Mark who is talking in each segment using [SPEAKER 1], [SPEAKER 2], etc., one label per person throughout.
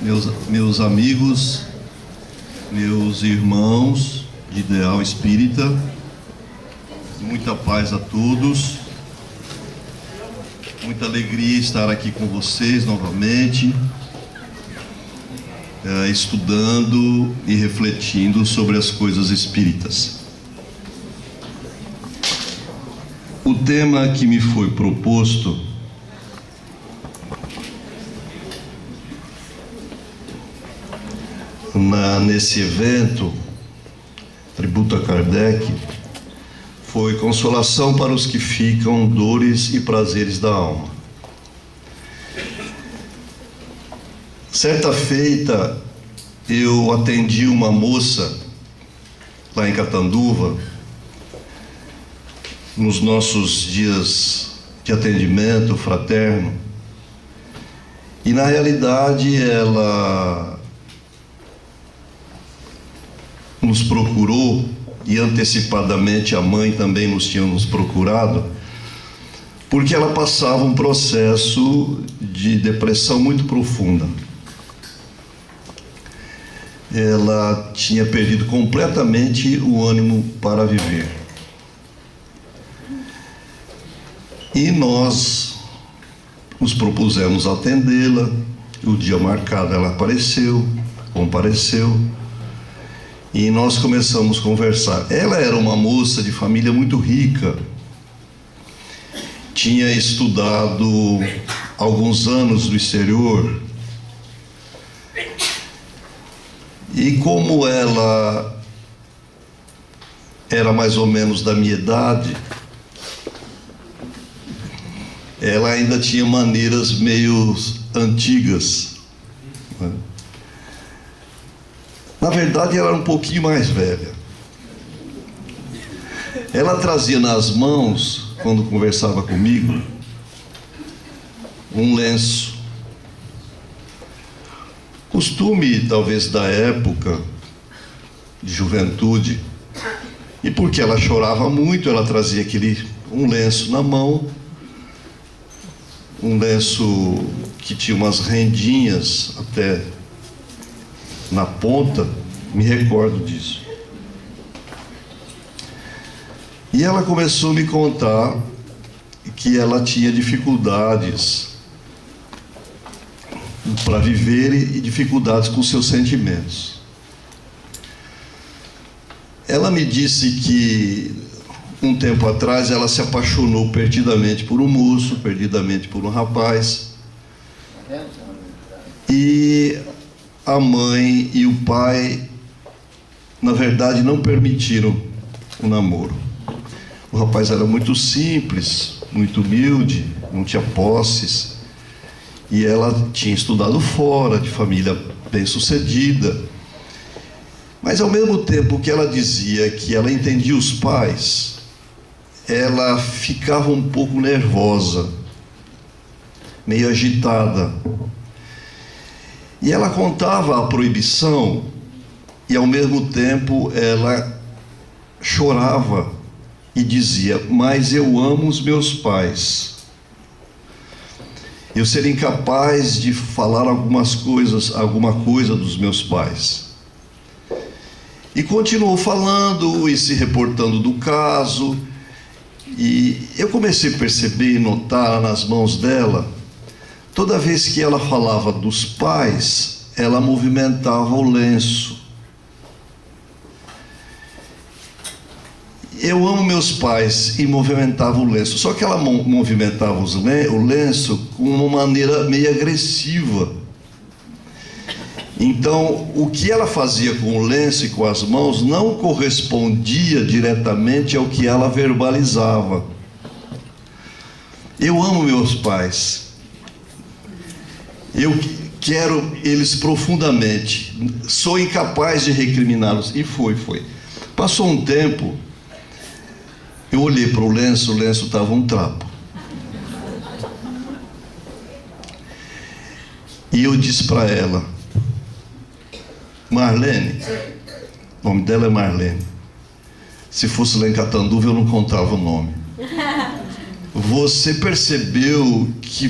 [SPEAKER 1] meus amigos, meus irmãos de Ideal Espírita, muita paz a todos, muita alegria estar aqui com vocês novamente, estudando e refletindo sobre as coisas espíritas. O tema que me foi proposto nesse evento, tributo a Kardec, foi consolação para os que ficam, dores e prazeres da alma. Certa feita, eu atendi uma moça lá em Catanduva, nos nossos dias de atendimento fraterno, e na realidade ela nos procurou, e antecipadamente a mãe também nos tinha nos procurado, porque ela passava um processo de depressão muito profunda. Ela tinha perdido completamente o ânimo para viver. E nós nos propusemos atendê-la. O dia marcado ela compareceu, e nós começamos a conversar. Ela era uma moça de família muito rica, tinha estudado alguns anos no exterior, e como ela era mais ou menos da minha idade, ela ainda tinha maneiras meio antigas, né? Na verdade, ela era um pouquinho mais velha. Ela trazia nas mãos, quando conversava comigo, um lenço. Costume, talvez, da época de juventude. E porque ela chorava muito, ela trazia um lenço na mão, um lenço que tinha umas rendinhas até na ponta, me recordo disso. E ela começou a me contar que ela tinha dificuldades para viver e dificuldades com seus sentimentos. Ela me disse que um tempo atrás ela se apaixonou perdidamente por um moço, perdidamente por um rapaz, e a mãe e o pai, na verdade, não permitiram o namoro. O rapaz era muito simples, muito humilde, não tinha posses, e ela tinha estudado fora, de família bem-sucedida. Mas, ao mesmo tempo que ela dizia que ela entendia os pais, ela ficava um pouco nervosa, meio agitada. E ela contava a proibição e, ao mesmo tempo, ela chorava e dizia: mas eu amo os meus pais. Eu seria incapaz de falar alguma coisa dos meus pais. E continuou falando e se reportando do caso. E eu comecei a perceber e notar nas mãos dela, toda vez que ela falava dos pais, ela movimentava o lenço. Eu amo meus pais, e movimentava o lenço. Só que ela movimentava o lenço com uma maneira meio agressiva. Então, o que ela fazia com o lenço e com as mãos não correspondia diretamente ao que ela verbalizava. Eu amo meus pais. Eu quero eles profundamente. Sou incapaz de recriminá-los. E foi. Passou um tempo, eu olhei para o lenço estava um trapo. E eu disse para ela: Marlene, o nome dela é Marlene. Se fosse lá em Catanduva, eu não contava o nome. você percebeu que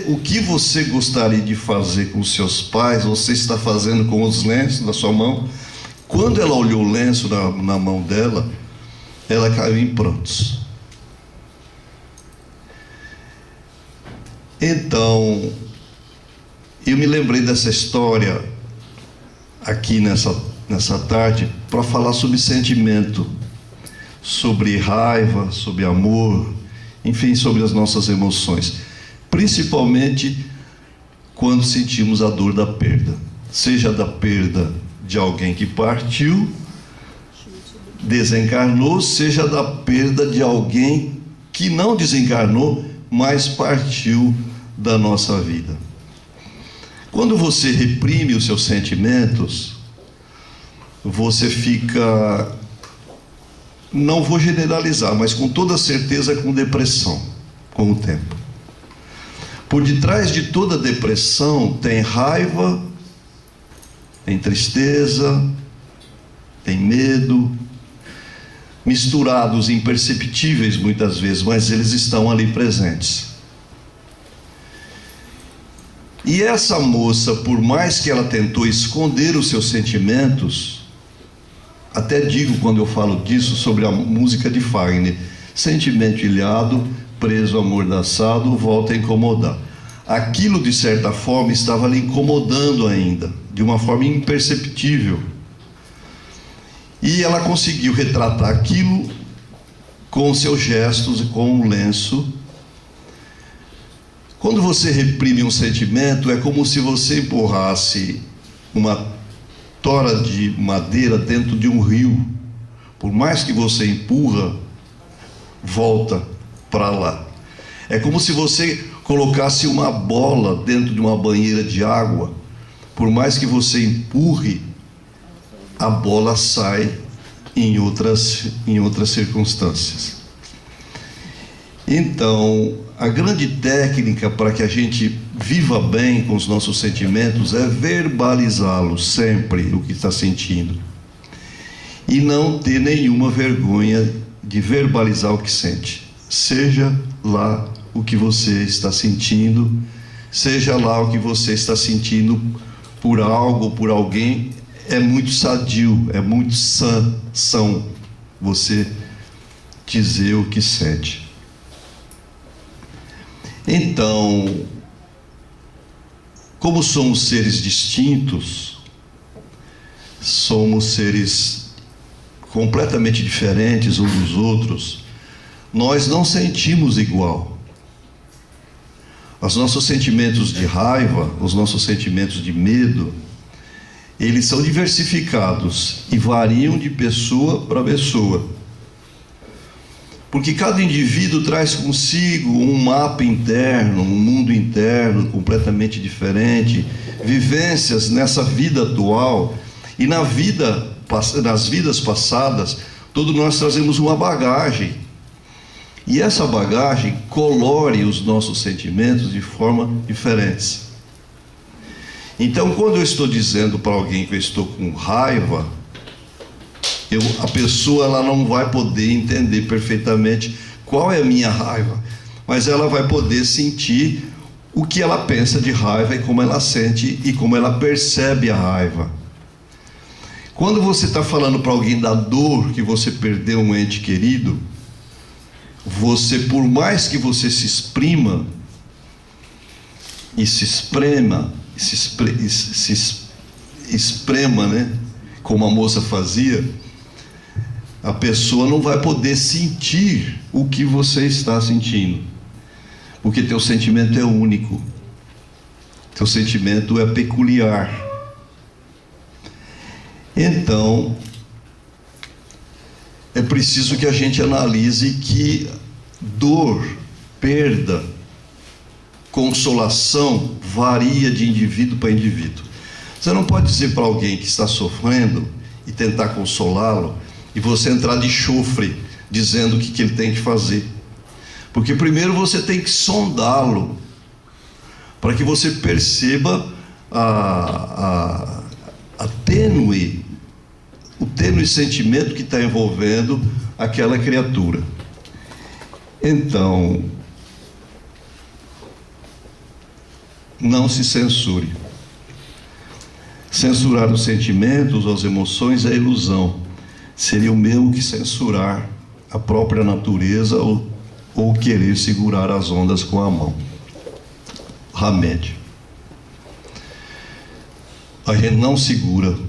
[SPEAKER 1] o que você gostaria de fazer com seus pais, você está fazendo com os lenços na sua mão? Quando ela olhou o lenço na mão dela, ela caiu em prantos. Então, eu me lembrei dessa história aqui nessa tarde para falar sobre sentimento, sobre raiva, sobre amor, enfim, sobre as nossas emoções, principalmente quando sentimos a dor da perda, seja da perda de alguém que partiu, desencarnou, seja da perda de alguém que não desencarnou, mas partiu da nossa vida. Quando você reprime os seus sentimentos, você fica, não vou generalizar, mas com toda certeza com depressão, com o tempo. Por detrás de toda depressão tem raiva, tem tristeza, tem medo, misturados, imperceptíveis muitas vezes, mas eles estão ali presentes. E essa moça, por mais que ela tentou esconder os seus sentimentos, até digo quando eu falo disso sobre a música de Fagner, sentimento ilhado, preso amordaçado, volta a incomodar. Aquilo de certa forma estava lhe incomodando ainda, de uma forma imperceptível. E ela conseguiu retratar aquilo com seus gestos e com um lenço. Quando você reprime um sentimento, é como se você empurrasse uma tora de madeira dentro de um rio. Por mais que você empurra, volta para lá. É como se você colocasse uma bola dentro de uma banheira de água. Por mais que você empurre, a bola sai em outras circunstâncias. Então, a grande técnica para que a gente viva bem com os nossos sentimentos é verbalizá-los sempre, o que está sentindo. E não ter nenhuma vergonha de verbalizar o que sente. Seja lá o que você está sentindo, seja lá o que você está sentindo por algo, por alguém, é muito sadio, é muito são você dizer o que sente. Então, como somos seres distintos, somos seres completamente diferentes uns dos outros, nós não sentimos igual. Os nossos sentimentos de raiva, os nossos sentimentos de medo, eles são diversificados e variam de pessoa para pessoa. Porque cada indivíduo traz consigo um mapa interno, um mundo interno completamente diferente, vivências nessa vida atual e nas vidas passadas, todos nós trazemos uma bagagem. E essa bagagem colore os nossos sentimentos de forma diferente. Então, quando eu estou dizendo para alguém que eu estou com raiva, a pessoa ela não vai poder entender perfeitamente qual é a minha raiva, mas ela vai poder sentir o que ela pensa de raiva e como ela sente e como ela percebe a raiva. Quando você está falando para alguém da dor que você perdeu um ente querido, você, por mais que você se exprima e se esprema, né? Como a moça fazia, a pessoa não vai poder sentir o que você está sentindo, porque teu sentimento é único, teu sentimento é peculiar. Então, é preciso que a gente analise que dor, perda, consolação varia de indivíduo para indivíduo. Você não pode dizer para alguém que está sofrendo e tentar consolá-lo e você entrar de chofre dizendo o que ele tem que fazer. Porque primeiro você tem que sondá-lo para que você perceba o tênue sentimento que está envolvendo aquela criatura. Então, não se censure. Censurar os sentimentos ou as emoções é ilusão. Seria o mesmo que censurar a própria natureza ou querer segurar as ondas com a mão. Hamed. A gente não segura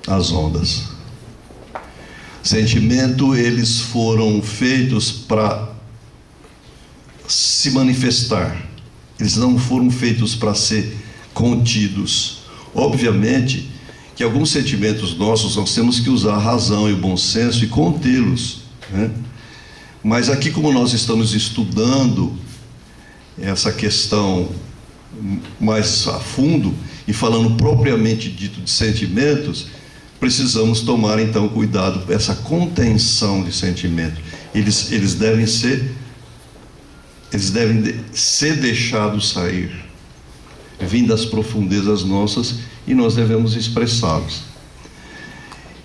[SPEAKER 1] as ondas. Sentimento, eles foram feitos para se manifestar. Eles não foram feitos para ser contidos. Obviamente que alguns sentimentos nossos nós temos que usar a razão e o bom senso e contê-los, né? Mas aqui, como nós estamos estudando essa questão mais a fundo e falando propriamente dito de sentimentos, precisamos tomar então cuidado com essa contenção de sentimento. Eles devem ser deixados sair, vir das profundezas nossas, e nós devemos expressá-los.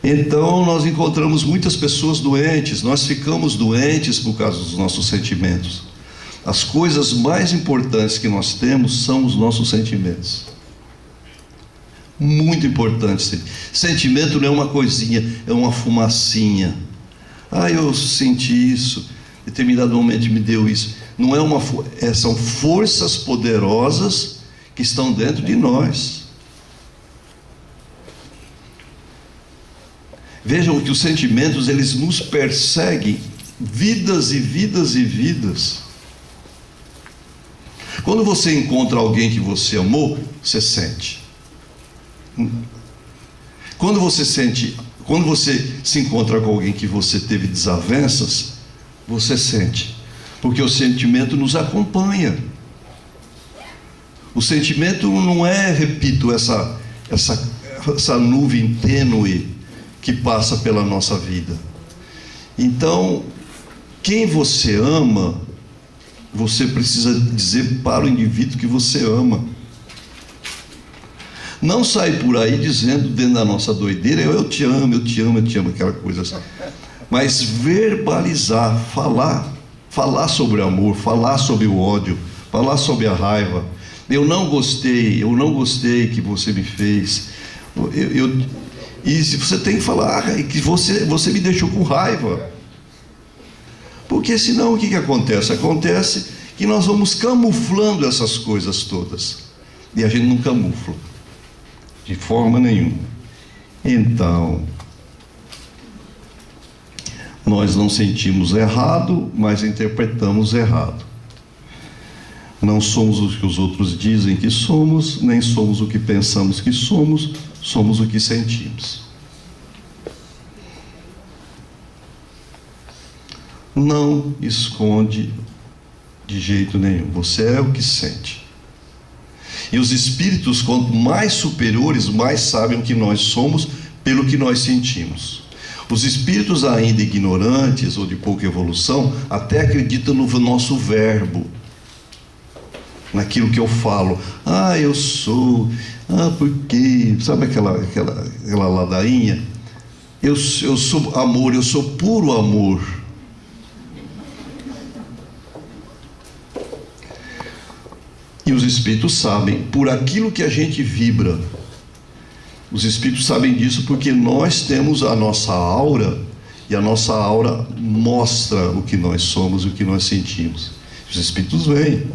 [SPEAKER 1] Então nós encontramos muitas pessoas doentes, nós ficamos doentes por causa dos nossos sentimentos. As coisas mais importantes que nós temos são os nossos sentimentos. Muito importante. Sentimento não é uma coisinha, é uma fumacinha. Eu senti isso, determinado momento me deu isso. Não é são forças poderosas que estão dentro de nós. Vejam que os sentimentos, eles nos perseguem vidas e vidas e vidas. Quando você encontra alguém que você amou, você sente. Quando você se encontra com alguém que você teve desavenças, você sente, porque o sentimento nos acompanha. O sentimento não é, repito, essa nuvem tênue que passa pela nossa vida. Então, quem você ama, você precisa dizer para o indivíduo que você ama. Não sai por aí dizendo dentro da nossa doideira, eu te amo, eu te amo, eu te amo, aquela coisa assim. Mas verbalizar, falar sobre o amor, falar sobre o ódio, falar sobre a raiva. Eu não gostei que você me fez. E se você tem que falar que você me deixou com raiva. Porque senão o que acontece? Acontece que nós vamos camuflando essas coisas todas. E a gente não camufla. De forma nenhuma. Então, nós não sentimos errado, mas interpretamos errado. Não somos o que os outros dizem que somos, nem somos o que pensamos que somos, somos o que sentimos. Não esconde de jeito nenhum. Você é o que sente. E os espíritos, quanto mais superiores, mais sabem o que nós somos pelo que nós sentimos. Os espíritos ainda ignorantes ou de pouca evolução até acreditam no nosso verbo, naquilo que eu falo. Eu sou, porque, sabe aquela ladainha? Eu sou amor, eu sou puro amor. E os espíritos sabem, por aquilo que a gente vibra. Os espíritos sabem disso porque nós temos a nossa aura, e a nossa aura mostra o que nós somos e o que nós sentimos. Os espíritos vêm.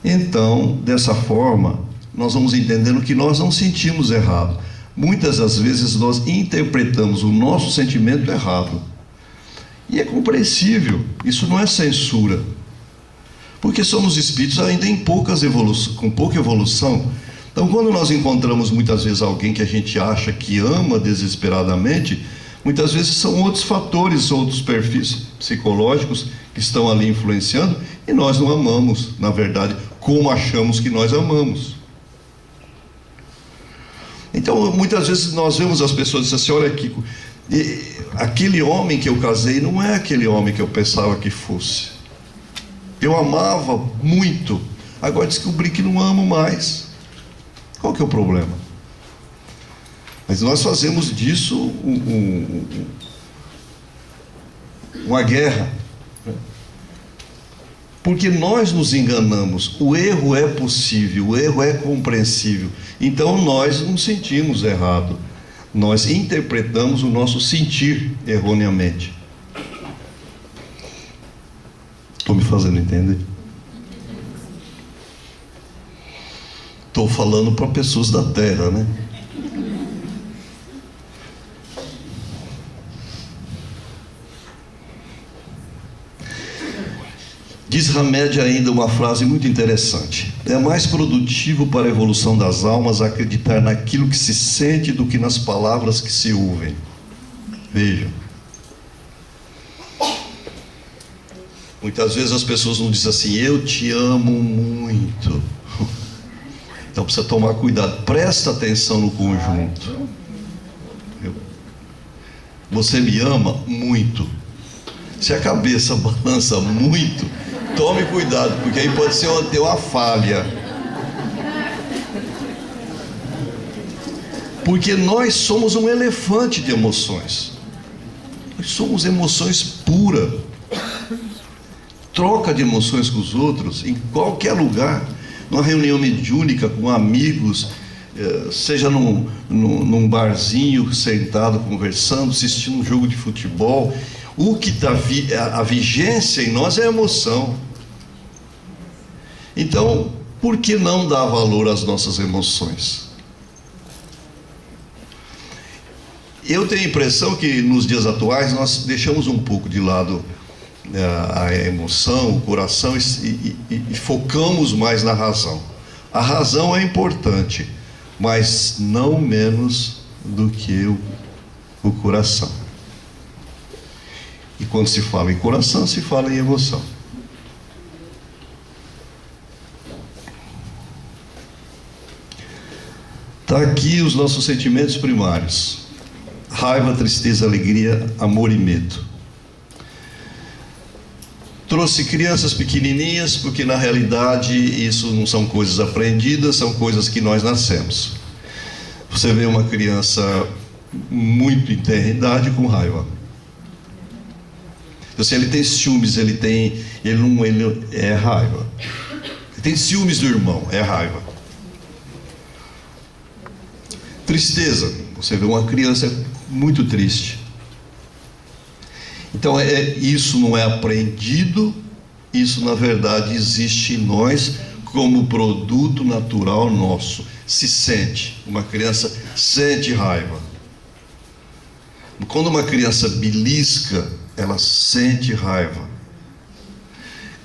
[SPEAKER 1] Então, dessa forma, nós vamos entendendo que nós não sentimos errado. Muitas das vezes nós interpretamos o nosso sentimento errado. E é compreensível, isso não é censura. Porque somos espíritos ainda com pouca evolução. Então, quando nós encontramos muitas vezes alguém que a gente acha que ama desesperadamente, muitas vezes são outros fatores, outros perfis psicológicos que estão ali influenciando, e nós não amamos, na verdade, como achamos que nós amamos. Então, muitas vezes nós vemos as pessoas dizendo assim, olha aqui, aquele homem que eu casei não é aquele homem que eu pensava que fosse. Eu amava muito, agora descobri que não amo mais. Qual que é o problema? Mas nós fazemos disso uma guerra. Porque nós nos enganamos. O erro é possível, o erro é compreensível. Então nós nos sentimos errado. Nós interpretamos o nosso sentir erroneamente. Estou me fazendo entender? Estou falando para pessoas da terra, né? Diz Hamed ainda uma frase muito interessante: é mais produtivo para a evolução das almas acreditar naquilo que se sente do que nas palavras que se ouvem. Vejam. Muitas vezes as pessoas não dizem assim: eu te amo muito. Então precisa tomar cuidado, presta atenção no conjunto. Você me ama muito. Se a cabeça balança muito, tome cuidado, porque aí pode ser ter uma falha. Porque nós somos um elefante de emoções. Nós somos emoções puras. Troca de emoções com os outros em qualquer lugar. Numa reunião mediúnica com amigos, seja num barzinho, sentado, conversando, assistindo um jogo de futebol. O que está a vigência em nós é a emoção. Então, por que não dar valor às nossas emoções? Eu tenho a impressão que nos dias atuais nós deixamos um pouco de lado a emoção, o coração e focamos mais na razão. A razão é importante, mas não menos do que o coração. E quando se fala em coração, se fala em emoção. Está aqui os nossos sentimentos primários: raiva, tristeza, alegria, amor e medo. Trouxe crianças pequenininhas, porque na realidade isso não são coisas aprendidas, são coisas que nós nascemos. Você vê uma criança muito em idade com raiva. Então, se ele tem ciúmes, ele é raiva. Ele tem ciúmes do irmão, é raiva. Tristeza, você vê uma criança muito triste. Então isso não é aprendido, isso na verdade existe em nós como produto natural nosso. Se sente, uma criança sente raiva. Quando uma criança belisca, ela sente raiva.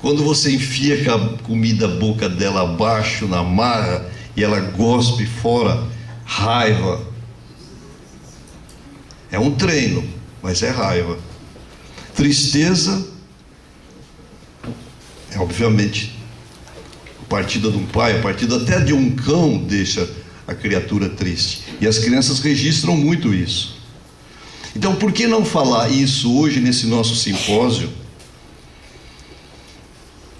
[SPEAKER 1] Quando você enfia a comida, a boca dela abaixo na marra e ela gospe fora, raiva. É um treino, mas é raiva. Tristeza é obviamente a partida de um pai, a partida até de um cão deixa a criatura triste. E as crianças registram muito isso. Então, por que não falar isso hoje nesse nosso simpósio,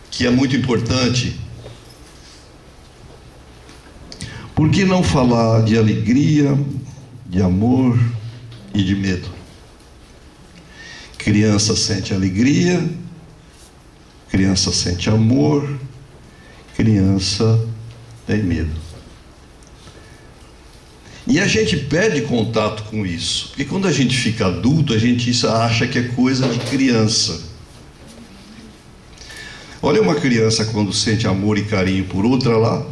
[SPEAKER 1] que é muito importante? Por que não falar de alegria, de amor e de medo? Criança sente alegria, criança sente amor, criança tem medo. E a gente perde contato com isso, porque quando a gente fica adulto, a gente acha que é coisa de criança. Olha uma criança quando sente amor e carinho por outra lá,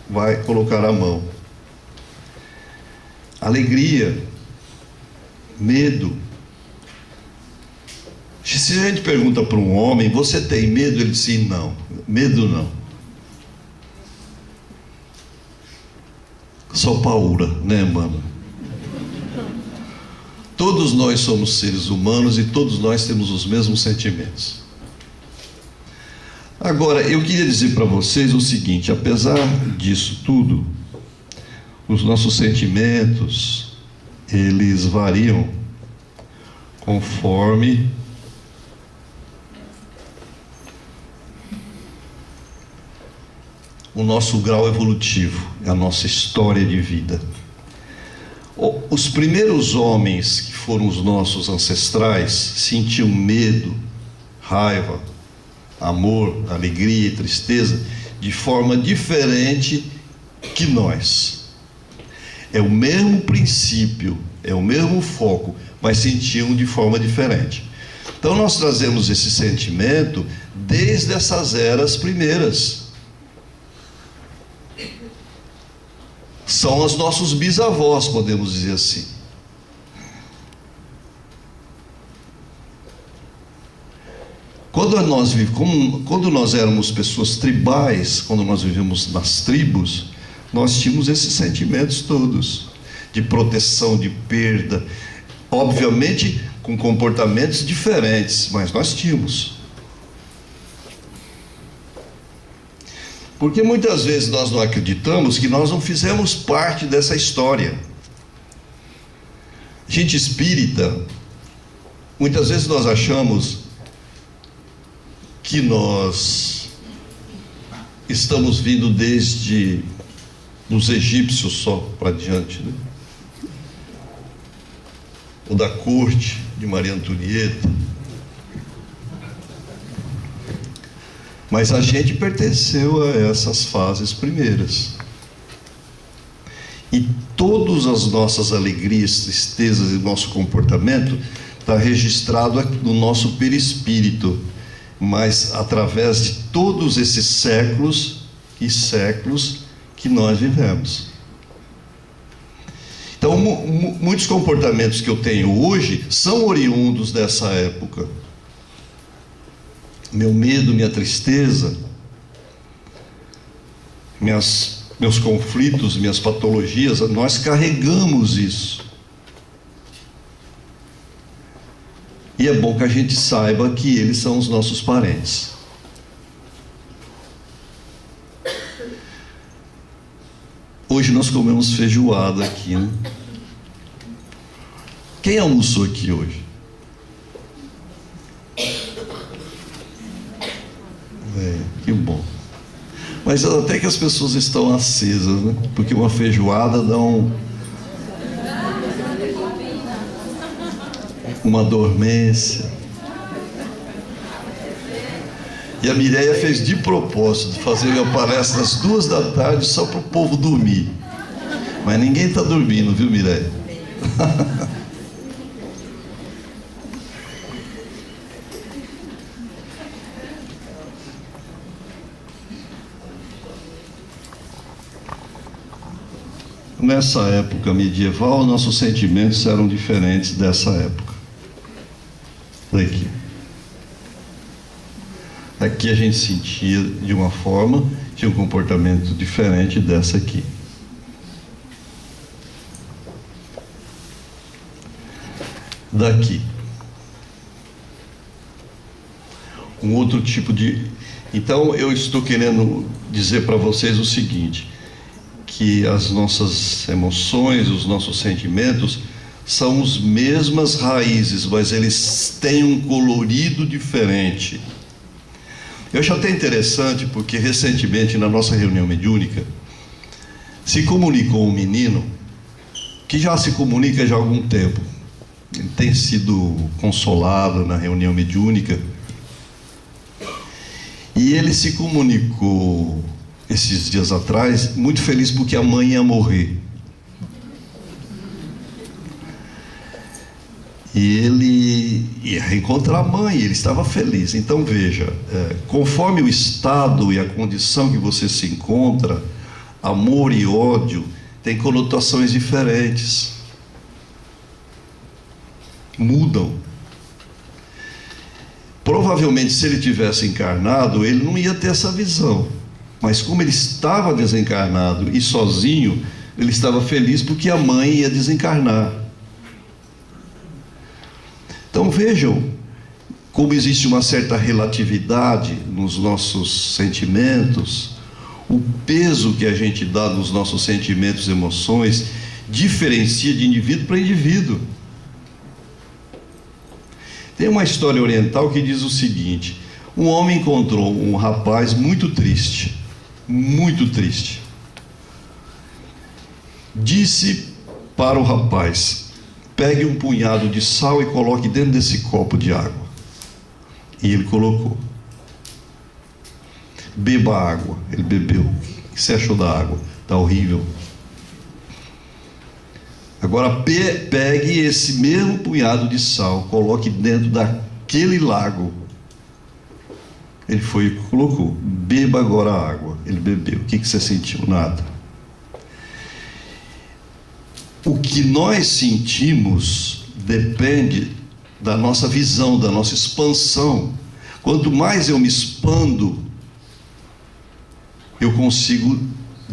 [SPEAKER 1] vai colocar a mão. Alegria, medo. Se a gente pergunta para um homem: você tem medo? Ele diz: não, medo não. Só paura, né, mano? Todos nós somos seres humanos e todos nós temos os mesmos sentimentos. Agora, eu queria dizer para vocês o seguinte: apesar disso tudo, os nossos sentimentos, eles variam conforme o nosso grau evolutivo, a nossa história de vida. Os primeiros homens que foram os nossos ancestrais sentiam medo, raiva, amor, alegria e tristeza de forma diferente que nós. É o mesmo princípio, é o mesmo foco, mas sentiam de forma diferente. Então nós trazemos esse sentimento desde essas eras primeiras. São os nossos bisavós, podemos dizer assim. Quando nós éramos pessoas tribais, quando nós vivemos nas tribos, nós tínhamos esses sentimentos todos, de proteção, de perda, obviamente com comportamentos diferentes, mas nós tínhamos. Porque muitas vezes nós não acreditamos que nós não fizemos parte dessa história. Gente espírita, muitas vezes nós achamos que nós estamos vindo desde os egípcios só para diante, né? Ou da corte de Maria Antonieta. Mas a gente pertenceu a essas fases primeiras. E todas as nossas alegrias, tristezas e nosso comportamento está registrado no nosso perispírito, mas através de todos esses séculos e séculos que nós vivemos. Então, muitos comportamentos que eu tenho hoje são oriundos dessa época. Meu medo, minha tristeza, meus conflitos, minhas patologias, nós carregamos isso. E é bom que a gente saiba que eles são os nossos parentes. Hoje nós comemos feijoada aqui, né? Quem almoçou aqui hoje? Que bom. Mas até que as pessoas estão acesas, né? Porque uma feijoada dá uma dormência. E a Mireia fez de propósito fazer minha palestra às 14h só para o povo dormir. Mas ninguém está dormindo, viu, Mireia? Nessa época medieval, nossos sentimentos eram diferentes dessa época. Daqui. Aqui a gente sentia de uma forma, tinha um comportamento diferente dessa aqui. Daqui. Um outro tipo de... Então, eu estou querendo dizer para vocês o seguinte, que as nossas emoções, os nossos sentimentos são as mesmas raízes, mas eles têm um colorido diferente. Eu achei até interessante, porque recentemente na nossa reunião mediúnica se comunicou um menino que já se comunica já há algum tempo. Ele tem sido consolado na reunião mediúnica e ele se comunicou esses dias atrás muito feliz porque a mãe ia morrer. E ele ia reencontrar a mãe, ele estava feliz. Então veja, conforme o estado e a condição que você se encontra, amor e ódio têm conotações diferentes. Mudam. Provavelmente, se ele tivesse encarnado, ele não ia ter essa visão. Mas como ele estava desencarnado e sozinho, ele estava feliz porque a mãe ia desencarnar. Então vejam como existe uma certa relatividade nos nossos sentimentos, o peso que a gente dá nos nossos sentimentos e emoções diferencia de indivíduo para indivíduo. Tem uma história oriental que diz o seguinte: um homem encontrou um rapaz muito triste, muito triste. Disse para o rapaz: pegue um punhado de sal e coloque dentro desse copo de água. E ele colocou. Beba a água. Ele bebeu. O que você achou da água? Está horrível. Agora pegue esse mesmo punhado de sal, coloque dentro daquele lago. Ele foi e colocou. Beba agora a água. Ele bebeu. O que você sentiu? Nada. O que nós sentimos depende da nossa visão, da nossa expansão. Quanto mais eu me expando, eu consigo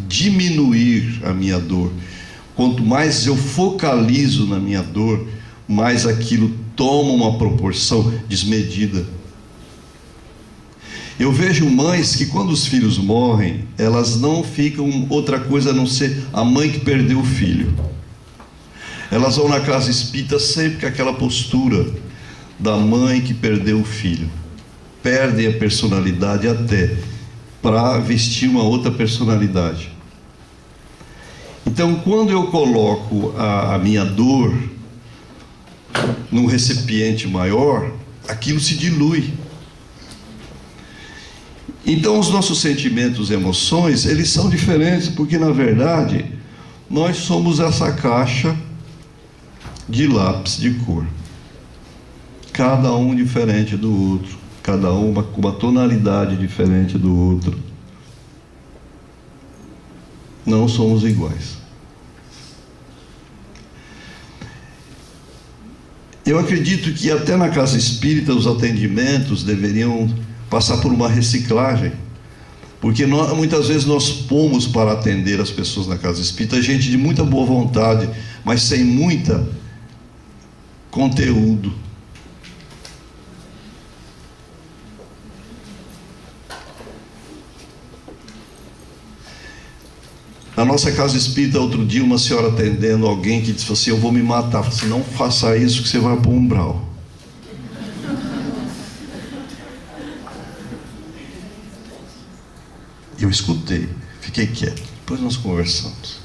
[SPEAKER 1] diminuir a minha dor. Quanto mais eu focalizo na minha dor, mais aquilo toma uma proporção desmedida. Eu vejo mães que, quando os filhos morrem, elas não ficam outra coisa a não ser a mãe que perdeu o filho. Elas vão na casa espírita sempre com aquela postura da mãe que perdeu o filho. Perdem a personalidade até para vestir uma outra personalidade. Então, quando eu coloco a minha dor num recipiente maior, aquilo se dilui. Então, os nossos sentimentos e emoções, eles são diferentes, porque, na verdade, nós somos essa caixa de lápis de cor. Cada um diferente do outro, cada um com uma tonalidade diferente do outro. Não somos iguais. Eu acredito que até na casa espírita os atendimentos deveriam passar por uma reciclagem, porque muitas vezes nós pomos para atender as pessoas na casa espírita gente de muita boa vontade, mas sem muita conteúdo. Na nossa casa espírita, outro dia, uma senhora atendendo alguém que disse assim: eu vou me matar. Eu falei assim: não faça isso que você vai para o umbral. Eu escutei, fiquei quieto. Depois nós conversamos.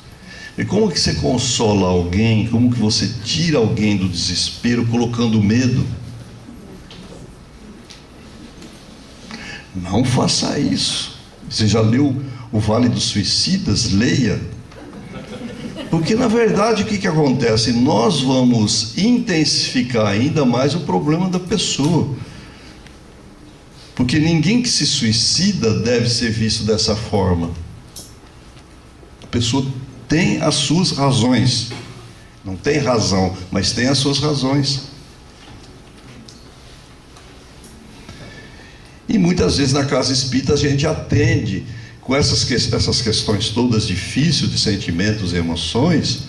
[SPEAKER 1] E como que você consola alguém? Como que você tira alguém do desespero colocando medo? Não faça isso. Você já leu o Vale dos Suicidas? Leia. Porque na verdade o que acontece? Nós vamos intensificar ainda mais o problema da pessoa. Porque ninguém que se suicida deve ser visto dessa forma. A pessoa tem as suas razões. Não tem razão, mas tem as suas razões. E muitas vezes na casa espírita a gente atende com essas questões todas difíceis de sentimentos e emoções,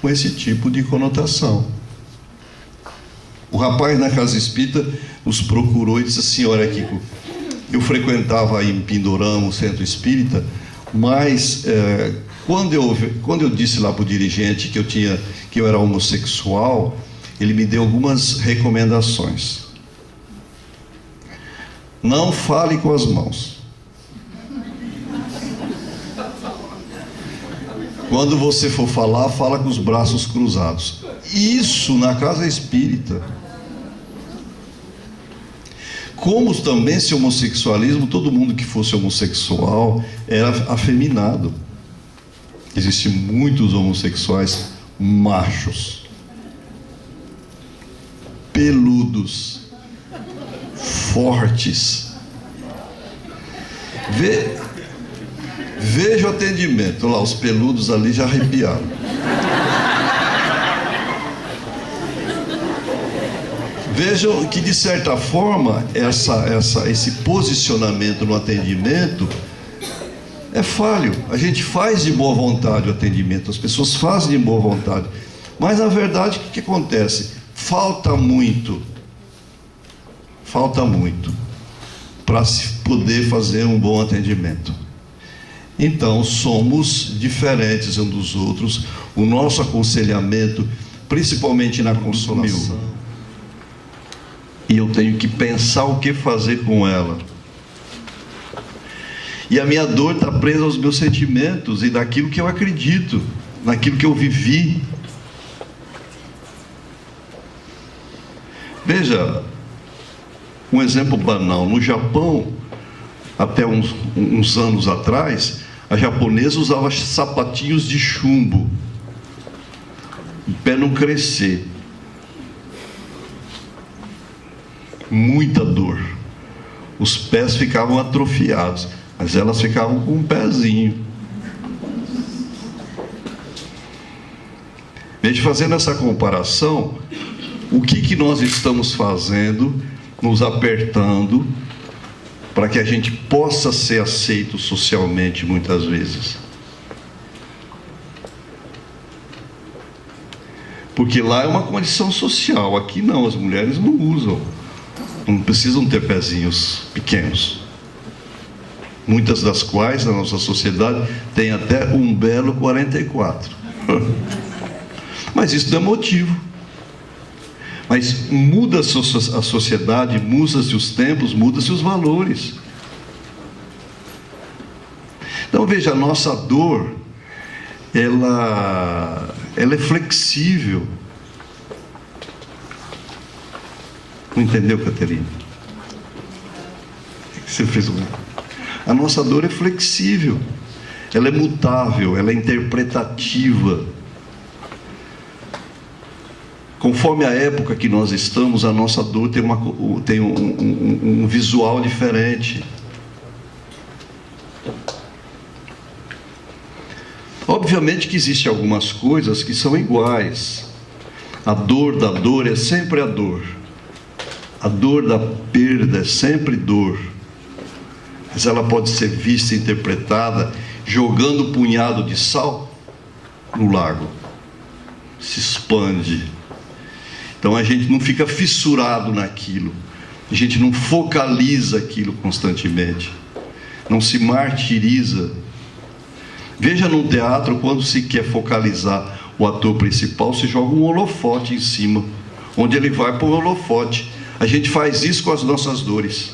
[SPEAKER 1] com esse tipo de conotação. O rapaz na casa espírita nos procurou e disse assim: olha, Kiko, eu frequentava aí em Pindorama, o centro espírita, mas quando eu disse lá para o dirigente que eu era homossexual, ele me deu algumas recomendações. Não fale com as mãos. Quando você for falar, fala com os braços cruzados. Isso na casa espírita. Como também esse homossexualismo, todo mundo que fosse homossexual era afeminado. Existem muitos homossexuais machos, peludos, fortes. Veja o atendimento. Lá, os peludos ali já arrepiaram. Vejam que, de certa forma, esse posicionamento no atendimento é falho. A gente faz de boa vontade o atendimento, as pessoas fazem de boa vontade. Mas, na verdade, o que acontece? Falta muito para se poder fazer um bom atendimento. Então, somos diferentes uns dos outros. O nosso aconselhamento, principalmente na consolação, e eu tenho que pensar o que fazer com ela. E a minha dor está presa aos meus sentimentos e daquilo que eu acredito, naquilo que eu vivi. Veja, um exemplo banal. No Japão, até uns anos atrás, a japonesa usava sapatinhos de chumbo, o pé não crescer. Muita dor. Os pés ficavam atrofiados, mas elas ficavam com um pezinho. Veja, fazendo essa comparação, o que nós estamos fazendo, nos apertando, para que a gente possa ser aceito socialmente muitas vezes. Porque lá é uma condição social, aqui não, as mulheres não usam. Não precisam ter pezinhos pequenos. Muitas das quais, na nossa sociedade, tem até um belo 44. Mas isso não é motivo. Mas muda-se a sociedade, muda-se os tempos, muda-se os valores. Então veja, a nossa dor, ela é flexível. Não entendeu, Caterina? Você fez A nossa dor é flexível, ela é mutável, ela é interpretativa. Conforme a época que nós estamos, a nossa dor tem um visual diferente. Obviamente que existem algumas coisas que são iguais. A dor da dor é sempre a dor. A dor da perda é sempre dor. Mas ela pode ser vista e interpretada jogando um punhado de sal no lago. Se expande. Então a gente não fica fissurado naquilo. A gente não focaliza aquilo constantemente. Não se martiriza. Veja num teatro, quando se quer focalizar o ator principal, se joga um holofote em cima, onde ele vai para o holofote. A gente faz isso com as nossas dores.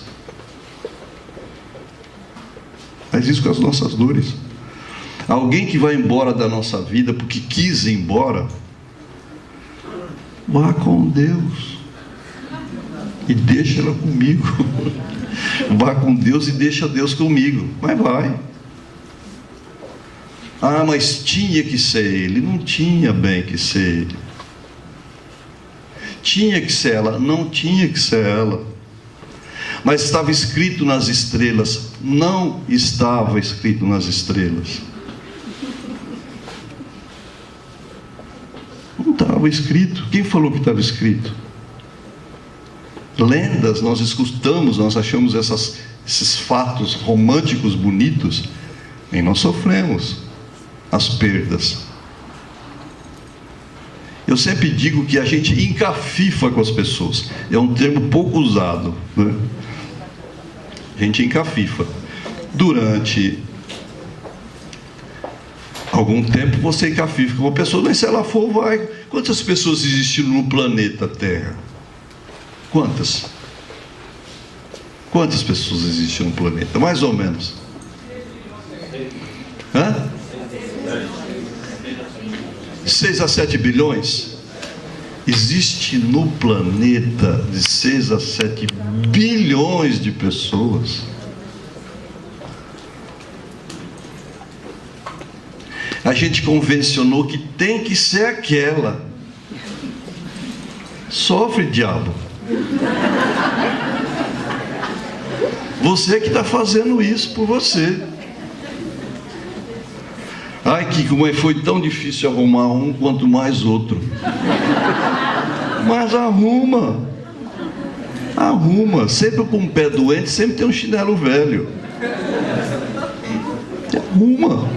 [SPEAKER 1] Faz isso com as nossas dores. Alguém que vai embora da nossa vida porque quis ir embora, vá com Deus e deixa ela comigo. Vá com Deus e deixa Deus comigo. Mas vai. Ah, mas tinha que ser ele. Não tinha bem que ser ele. Tinha que ser ela. Não tinha que ser ela. Mas estava escrito nas estrelas. Não estava escrito nas estrelas. Não estava escrito. Quem falou que estava escrito? Lendas, nós escutamos, nós achamos esses fatos românticos bonitos, e nós sofremos as perdas. Eu sempre digo que a gente encafifa com as pessoas. É um termo pouco usado, né? A gente encafifa. Durante algum tempo você encafifa com uma pessoa, mas se ela for, vai. Quantas pessoas existiram no planeta Terra? Quantas? Quantas pessoas existem no planeta? Mais ou menos. Hã? 6 a 7 bilhões? Existe no planeta de 6 a 7 bilhões de pessoas. A gente convencionou que tem que ser aquela. Sofre, diabo. Você que está fazendo isso por você. Ai, que como foi tão difícil arrumar um quanto mais outro. Mas arruma. Arruma. Sempre com o pé doente, sempre tem um chinelo velho. Arruma.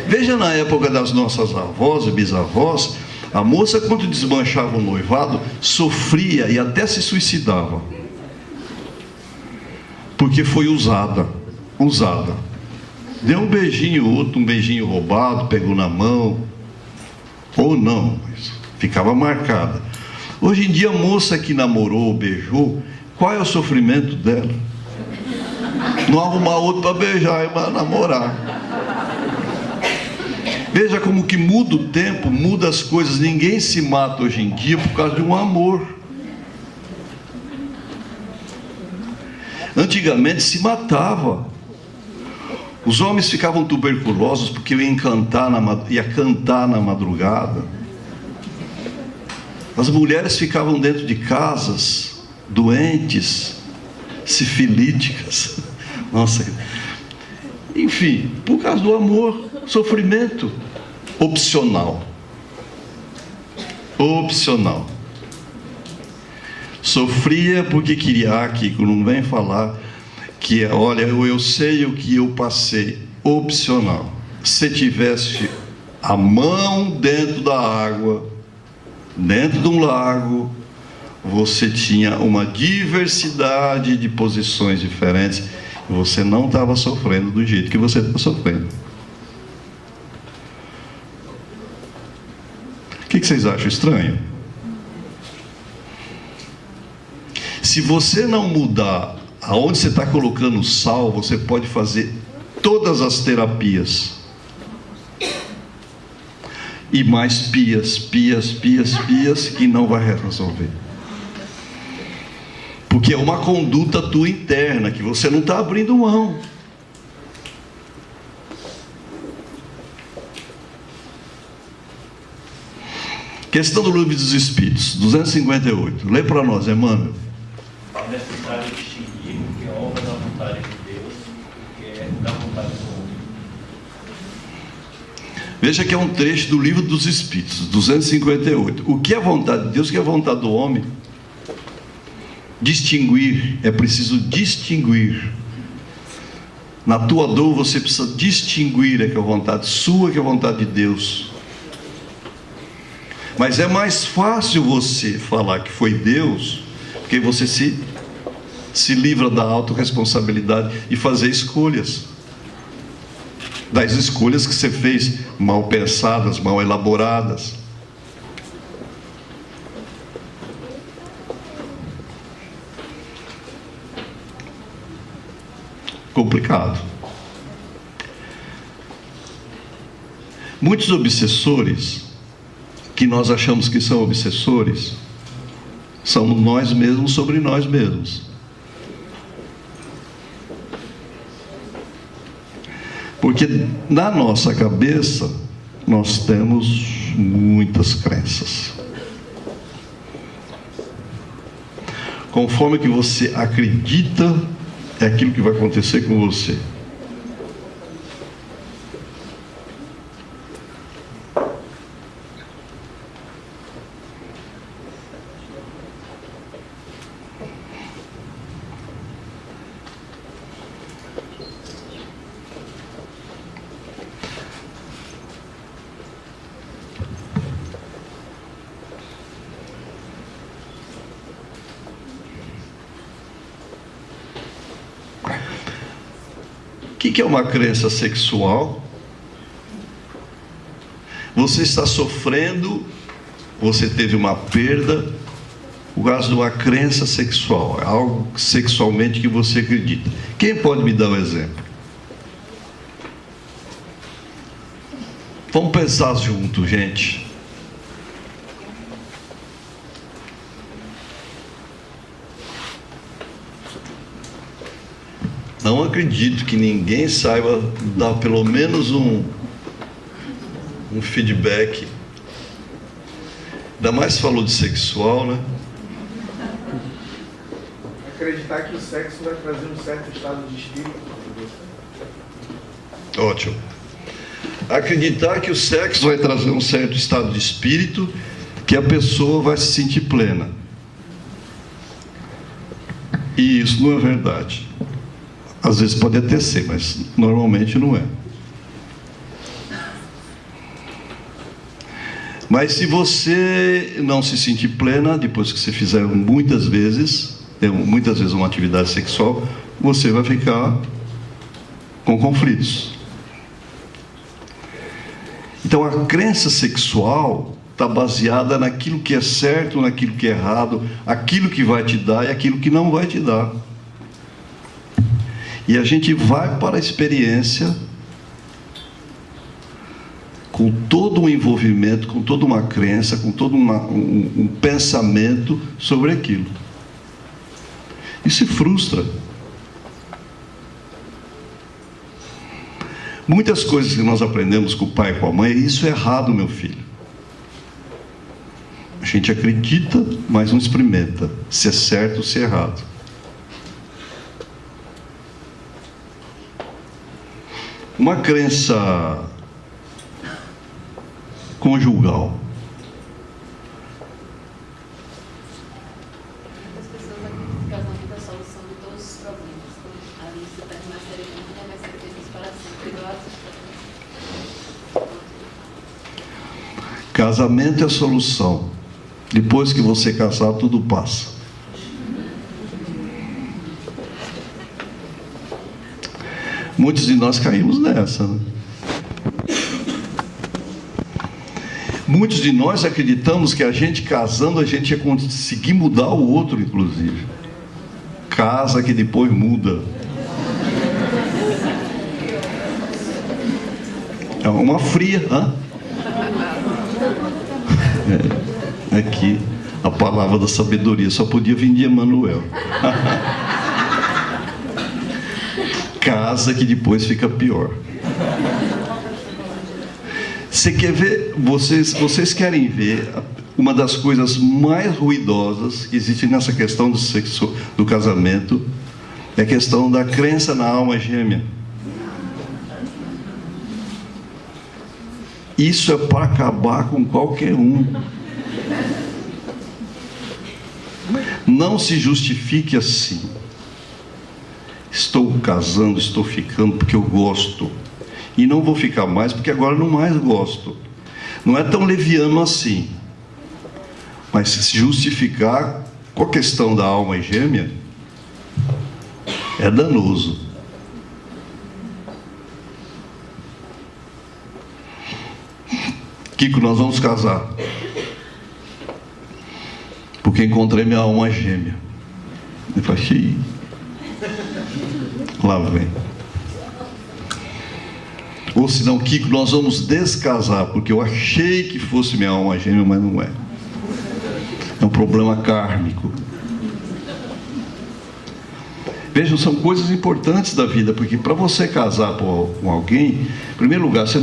[SPEAKER 1] Veja na época das nossas avós e bisavós, a moça, quando desmanchava o noivado, sofria e até se suicidava. Porque foi usada. Deu um beijinho, outro, um beijinho roubado, pegou na mão. Ou não, mas ficava marcada. Hoje em dia, a moça que namorou, beijou, qual é o sofrimento dela? Não arrumar outro para beijar e para namorar. Veja como que muda o tempo, muda as coisas. Ninguém se mata hoje em dia por causa de um amor. Antigamente se matava. Os homens ficavam tuberculosos porque iam cantar na madrugada. As mulheres ficavam dentro de casas, doentes, sifilíticas. Nossa. Enfim, por causa do amor, sofrimento opcional. Opcional. Sofria porque queria, Kiko, não vem falar que, olha, eu sei o que eu passei. Opcional. Se tivesse a mão dentro da água, dentro de um lago, você tinha uma diversidade de posições diferentes. Você não estava sofrendo do jeito que você está sofrendo. O que vocês acham estranho? Se você não mudar aonde você está colocando o sal, você pode fazer todas as terapias. E mais pias, que não vai resolver. Porque é uma conduta tua interna, que você não está abrindo mão. Questão do Livro dos Espíritos, 258. Lê para nós, Emmanuel.
[SPEAKER 2] É necessário distinguir o que é obra da vontade de Deus e o que é da vontade do homem.
[SPEAKER 1] Veja que é um trecho do Livro dos Espíritos, 258. O que é vontade de Deus, o que é vontade do homem? Distinguir, é preciso distinguir. Na tua dor você precisa distinguir que é a vontade sua, que é a vontade de Deus. Mas é mais fácil você falar que foi Deus, porque você se livra da autorresponsabilidade e fazer escolhas. Das escolhas que você fez mal pensadas, mal elaboradas. Complicado. Muitos obsessores, que nós achamos que são obsessores, somos nós mesmos sobre nós mesmos. Porque na nossa cabeça nós temos muitas crenças. Conforme que você acredita, é aquilo que vai acontecer com você. O que é uma crença sexual? Você está sofrendo, você teve uma perda por causa de uma crença sexual, algo sexualmente que você acredita. Quem pode me dar um exemplo? Vamos pensar junto, gente. Não acredito que ninguém saiba dar pelo menos um feedback. Ainda mais falou de sexual, né?
[SPEAKER 3] Acreditar que o sexo vai trazer um certo estado de espírito.
[SPEAKER 1] Ótimo. Acreditar que o sexo vai trazer um certo estado de espírito, que a pessoa vai se sentir plena. E isso não é verdade. Às vezes pode até ser, mas normalmente não é. Mas se você não se sentir plena, depois que você fizer muitas vezes uma atividade sexual, você vai ficar com conflitos. Então a crença sexual está baseada naquilo que é certo, naquilo que é errado, aquilo que vai te dar e aquilo que não vai te dar. E a gente vai para a experiência com todo um envolvimento, com toda uma crença, com todo um pensamento sobre aquilo. E se frustra. Muitas coisas que nós aprendemos com o pai e com a mãe, isso é errado, meu filho. A gente acredita, mas não experimenta se é certo ou se é errado. Uma crença conjugal.
[SPEAKER 4] Muitas pessoas acreditam que o casamento é a solução de todos os problemas. Então, ali você está mais sereno, não vai ser feliz para sempre.
[SPEAKER 1] Casamento é a solução. Depois que você casar, tudo passa. Muitos de nós caímos nessa, né? Muitos de nós acreditamos que a gente casando, a gente ia conseguir mudar o outro, inclusive. Casa que depois muda. É uma fria, hã? Aqui, a palavra da sabedoria só podia vir de Emmanuel. Casa que depois fica pior. Você quer ver, vocês querem ver uma das coisas mais ruidosas que existe nessa questão do sexo, do casamento, é a questão da crença na alma gêmea. Isso é para acabar com qualquer um. Não se justifique assim. Estou casando, estou ficando porque eu gosto. E não vou ficar mais porque agora não mais gosto. Não é tão leviano assim. Mas se justificar com a questão da alma gêmea, é danoso. Kiko, nós vamos casar. Porque encontrei minha alma gêmea. Eu falei, lá vem. Ou se não, Kiko, nós vamos descasar, porque eu achei que fosse minha alma gêmea, mas não é. É um problema kármico. Vejam, são coisas importantes da vida, porque para você casar com alguém, em primeiro lugar, você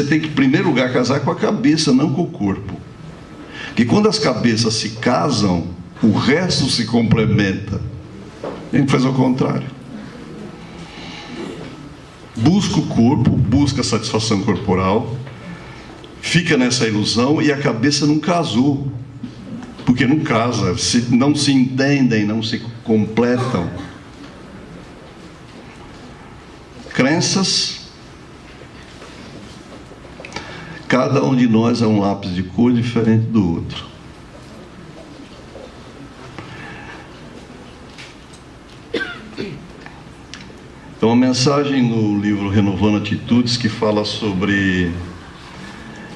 [SPEAKER 1] tem que, em primeiro lugar, casar com a cabeça, não com o corpo. Porque quando as cabeças se casam, o resto se complementa. A gente faz ao contrário. Busca o corpo, busca a satisfação corporal, fica nessa ilusão e a cabeça não casou. Porque não casa, não se entendem, não se completam. Crenças. Cada um de nós é um lápis de cor diferente do outro. Tem uma mensagem no livro Renovando Atitudes que fala sobre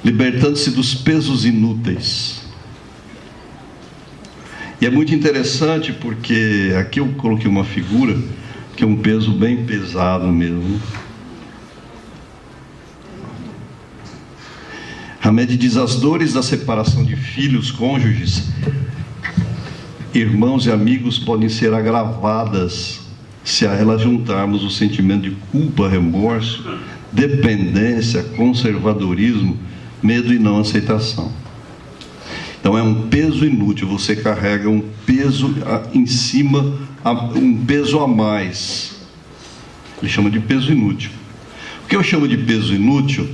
[SPEAKER 1] libertando-se dos pesos inúteis. E é muito interessante porque aqui eu coloquei uma figura que é um peso bem pesado mesmo. Hamed diz: as dores da separação de filhos, cônjuges, irmãos e amigos podem ser agravadas se a elas juntarmos o sentimento de culpa, remorso, dependência, conservadorismo, medo e não aceitação. Então é um peso inútil, você carrega um peso em cima, um peso a mais. Ele chama de peso inútil. O que eu chamo de peso inútil?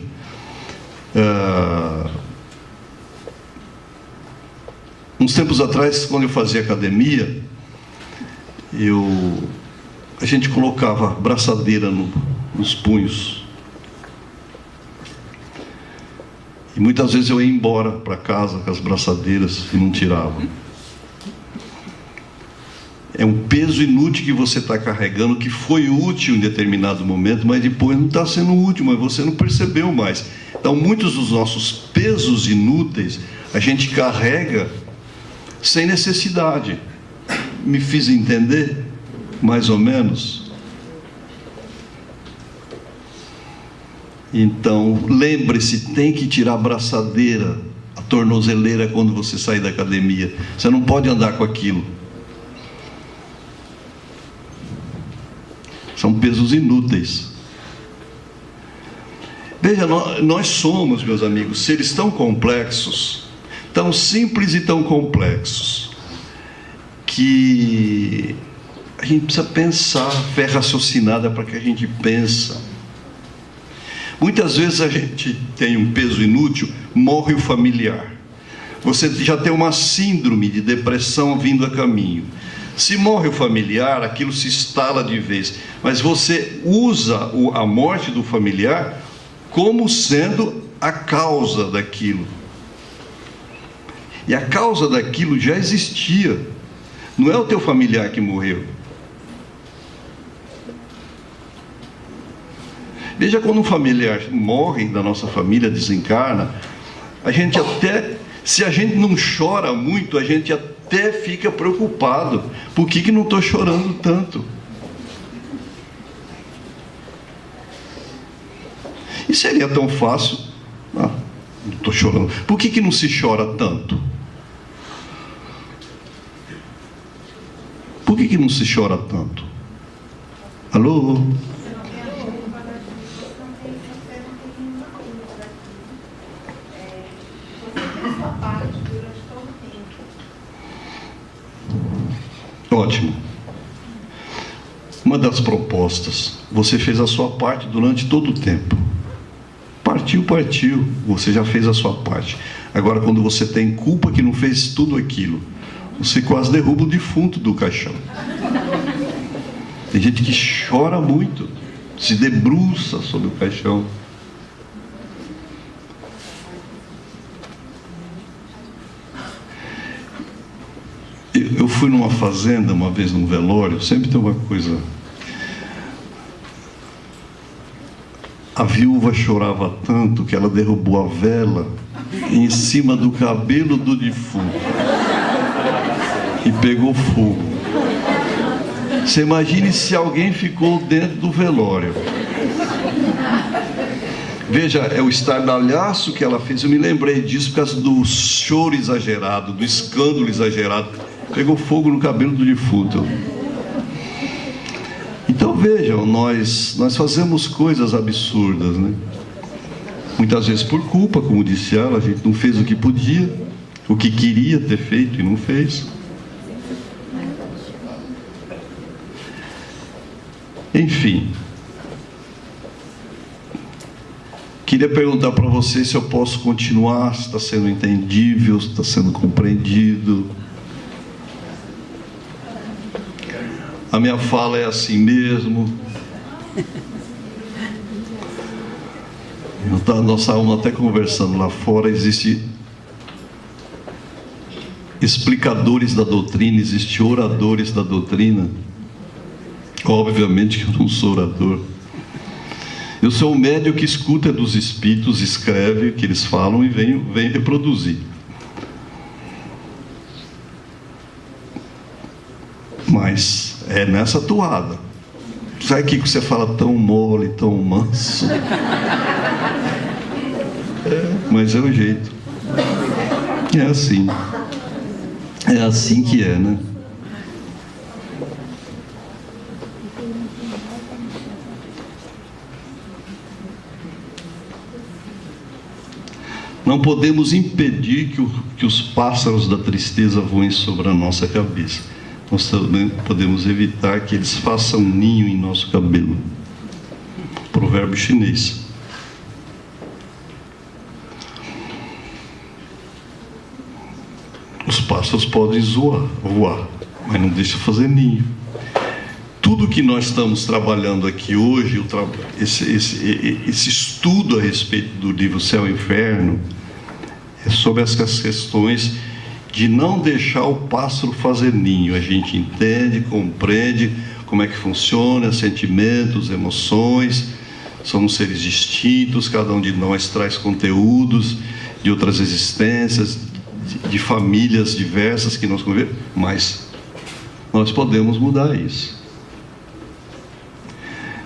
[SPEAKER 1] Uns tempos atrás, quando eu fazia academia, a gente colocava braçadeira nos punhos. E muitas vezes eu ia embora para casa com as braçadeiras e não tirava. É um peso inútil que você está carregando, que foi útil em determinado momento, mas depois não está sendo útil, mas você não percebeu mais. Então, muitos dos nossos pesos inúteis, a gente carrega sem necessidade. Me fiz entender? Mais ou menos? Então, lembre-se, tem que tirar a braçadeira, a tornozeleira quando você sair da academia. Você não pode andar com aquilo. São pesos inúteis. Veja, nós somos, meus amigos, seres tão complexos, tão simples e tão complexos, que a gente precisa pensar, fé raciocinada para que a gente pensa. Muitas vezes a gente tem um peso inútil, morre o familiar. Você já tem uma síndrome de depressão vindo a caminho. Se morre o familiar, aquilo se instala de vez. Mas você usa a morte do familiar como sendo a causa daquilo. E a causa daquilo já existia. Não é o teu familiar que morreu. Veja, quando um familiar morre da nossa família, desencarna, a gente até, se a gente não chora muito, a gente até fica preocupado. Por que não estou chorando tanto? E seria tão fácil. Não estou chorando. Por que não se chora tanto? Por que não se chora tanto? Alô? Ótimo. Uma das propostas, você fez a sua parte durante todo o tempo. Partiu, você já fez a sua parte. Agora, quando você tem culpa que não fez tudo aquilo, você quase derruba o defunto do caixão. Tem gente que chora muito, se debruça sobre o caixão. Eu fui numa fazenda uma vez, num velório, sempre tem uma coisa. A viúva chorava tanto que ela derrubou a vela em cima do cabelo do defunto e pegou fogo. Você imagine se alguém ficou dentro do velório. Veja, é o estardalhaço que ela fez. Eu me lembrei disso por causa do choro exagerado, do escândalo exagerado. Pegou fogo no cabelo do defunto. Então vejam, nós fazemos coisas absurdas, né? Muitas vezes por culpa, como disse ela, a gente não fez o que podia, o que queria ter feito e não fez. Enfim, queria perguntar para vocês se eu posso continuar, se está sendo entendível, se está sendo compreendido. A minha fala é assim mesmo. Nós estávamos até conversando lá fora. Existe explicadores da doutrina, existe oradores da doutrina. Obviamente que eu não sou orador. Eu sou um médium que escuta dos espíritos, escreve o que eles falam e vem reproduzir. Mas é nessa toada. Sabe que você fala tão mole, tão manso? Mas é o jeito. É assim. É assim que é, né? Não podemos impedir que os pássaros da tristeza voem sobre a nossa cabeça. Nós também podemos evitar que eles façam ninho em nosso cabelo. Provérbio chinês. Os pássaros podem voar, mas não deixam fazer ninho. Tudo que nós estamos trabalhando aqui hoje, esse estudo a respeito do livro Céu e Inferno, é sobre essas questões de não deixar o pássaro fazer ninho. A gente entende, compreende como é que funciona, sentimentos, emoções. Somos seres distintos, cada um de nós traz conteúdos de outras existências, de famílias diversas que nós convivemos, mas nós podemos mudar isso.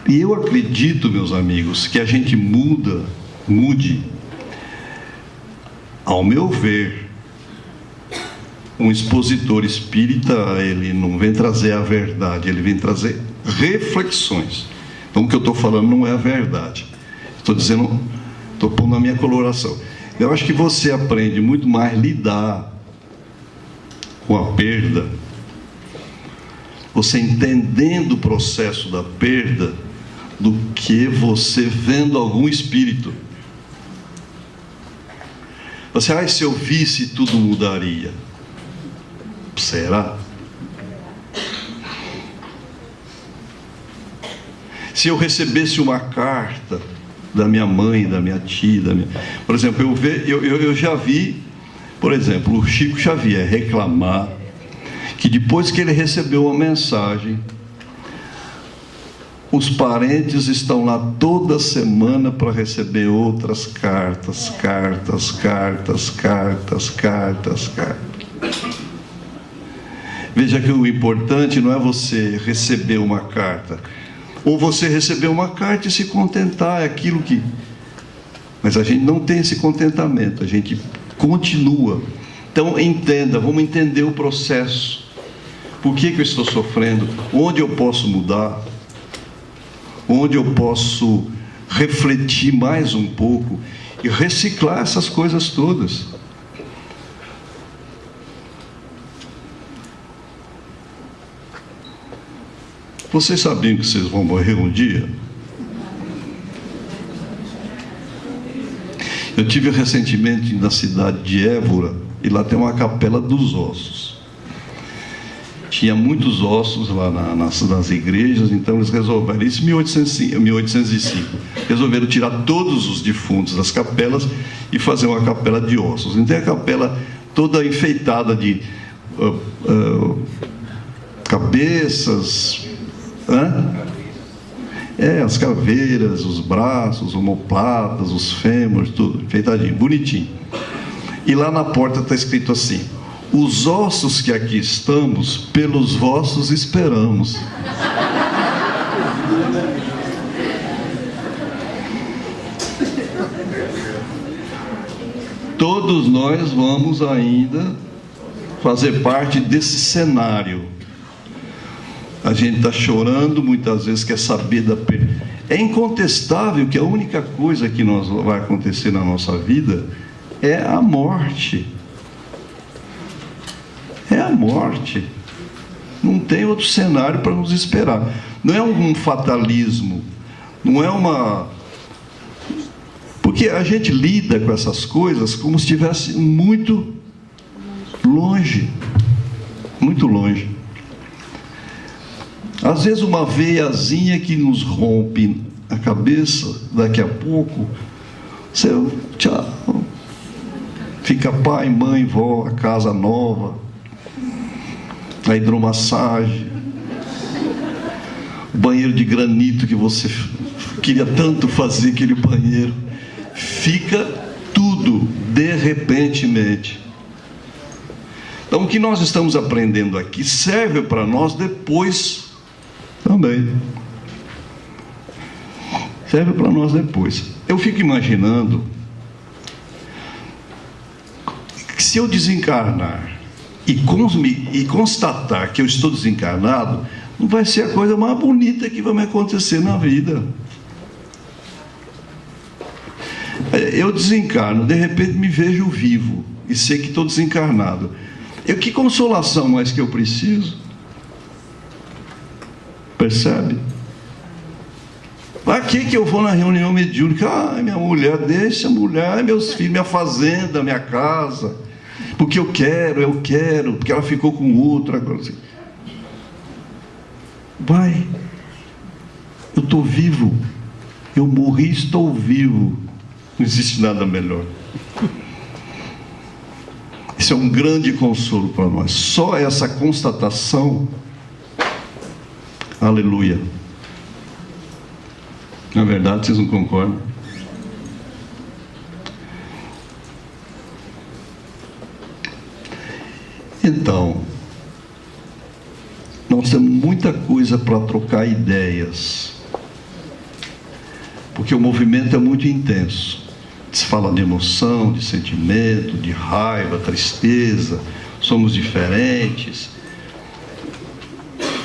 [SPEAKER 1] E eu acredito, meus amigos, que a gente mude, ao meu ver, um expositor espírita, ele não vem trazer a verdade, ele vem trazer reflexões. Então, o que eu estou falando não é a verdade. Estou dizendo, estou pondo a minha coloração. Eu acho que você aprende muito mais a lidar com a perda, você entendendo o processo da perda, do que você vendo algum espírito. Você, se eu visse, tudo mudaria. Será? Se eu recebesse uma carta da minha mãe, da minha tia, por exemplo, eu já vi, por exemplo, o Chico Xavier reclamar que depois que ele recebeu uma mensagem, os parentes estão lá toda semana para receber outras cartas. Veja que o importante não é você receber uma carta, ou você receber uma carta e se contentar, é aquilo que... Mas a gente não tem esse contentamento, a gente continua. Então entenda, vamos entender o processo. Por que eu estou sofrendo? Onde eu posso mudar? Onde eu posso refletir mais um pouco e reciclar essas coisas todas? Vocês sabiam que vocês vão morrer um dia? Eu tive recentemente na cidade de Évora, e lá tem uma capela dos ossos. Tinha muitos ossos lá nas igrejas, então eles resolveram, isso em 1805, resolveram tirar todos os defuntos das capelas e fazer uma capela de ossos. Então a capela toda enfeitada de cabeças, as caveiras, os braços, omoplatas, os fêmures, tudo enfeitadinho, bonitinho. E lá na porta está escrito assim: os ossos que aqui estamos, pelos vossos esperamos. Todos nós vamos ainda fazer parte desse cenário. A gente está chorando, muitas vezes quer saber da perda. É incontestável que a única coisa que vai acontecer na nossa vida é a morte. É a morte. Não tem outro cenário para nos esperar. Não é um fatalismo. Não é uma... Porque a gente lida com essas coisas como se estivesse muito longe. Muito longe. Às vezes uma veiazinha que nos rompe a cabeça, daqui a pouco, você, tchau. Fica pai, mãe, vó, a casa nova, a hidromassagem, o banheiro de granito que você queria tanto fazer, aquele banheiro, fica tudo de repentemente. Então o que nós estamos aprendendo aqui serve para nós depois também. Serve para nós depois. Eu fico imaginando que se eu desencarnar e constatar que eu estou desencarnado, não vai ser a coisa mais bonita que vai me acontecer na vida. Eu desencarno, de repente me vejo vivo e sei que estou desencarnado. Que consolação mais que eu preciso? Percebe? Para que eu vou na reunião mediúnica? Minha mulher, deixa a mulher, meus filhos, minha fazenda, minha casa, porque eu quero, porque ela ficou com outro agora. Assim. Vai, eu estou vivo, eu morri, estou vivo, não existe nada melhor. Isso é um grande consolo para nós. Só essa constatação, aleluia. Na verdade, vocês não concordam? Então, nós temos muita coisa para trocar ideias. porque o movimento é muito intenso. Se fala de emoção, de sentimento, de raiva, tristeza, somos diferentes.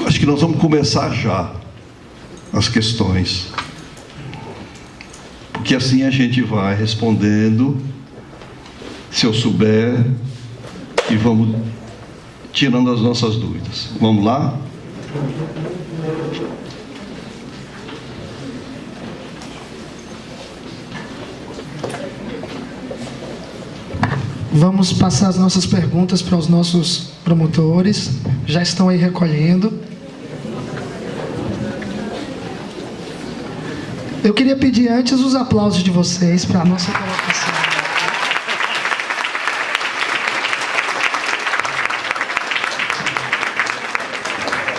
[SPEAKER 1] Acho que nós vamos começar já as questões, porque assim a gente vai respondendo, se eu souber, e vamos tirando as nossas dúvidas. Vamos lá?
[SPEAKER 5] Vamos passar as nossas perguntas para os nossos promotores. Já estão aí recolhendo. Eu queria pedir antes os aplausos de vocês para a nossa colocação.